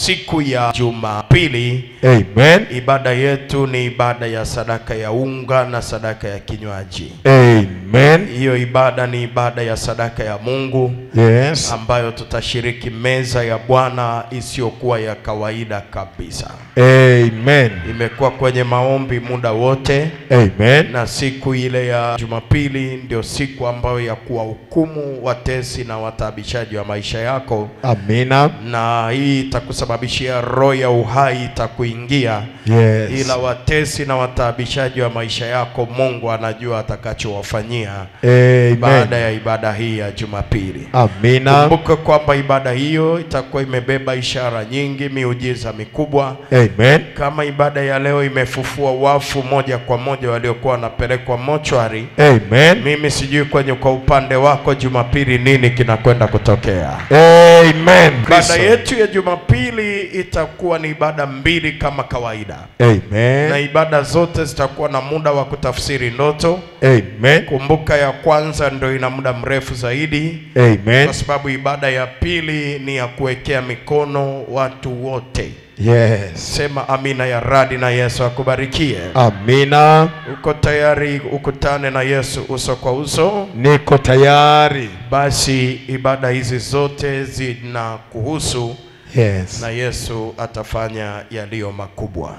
Siku ya Jumapili, amen, ibada yetu ni ibada ya sadaka ya unga na sadaka ya kinywaji. Amen. Hiyo ibada ni ibada ya sadaka ya Mungu, yes, ambayo tutashiriki meza ya Bwana isiyokuwa ya kawaida kabisa. Amen. Imekuwa kwenye maombi muda wote. Amen. Na siku ile ya Jumapili ndio siku ambayo ya kuwahukumu watesi na wataabishaji wa maisha yako. Amina. Na hii itakusababishia roho ya uhai itakuingia. Yes. Ila watesi na wataabishaji wa maisha yako Mungu anajua atakachowafanyia. Amen. Baada ya ibada hii ya Jumapili. Amina. Kumbuka kwamba ibada hiyo itakuwa imebeba ishara nyingi, miujiza mikubwa. Amen. Kama ibada ya leo imefufua wafu moja kwa moja waliokuwa wanapelekwa mochwari. Amen. Mimi sijui kwa upande wako Jumapili nini kinakwenda kutokea. Amen. Ibada yetu ya Jumapili itakuwa ni ibada mbili kama kawaida. Amen. Na ibada zote zitakuwa na muda wa kutafsiri ndoto. Amen. Kumbuka ya kwanza ndio ina muda mrefu zaidi. Amen. Kwa sababu ibada ya pili ni ya kuwekea mikono watu wote. Yes. Sema amina ya radi na Yesu akubarikie. Amina. Uko tayari ukutane na Yesu uso kwa uso? Niko tayari. Basi ibada hizi zote zinakuhusu. Yes. Na Yesu atafanya yaliyo makubwa.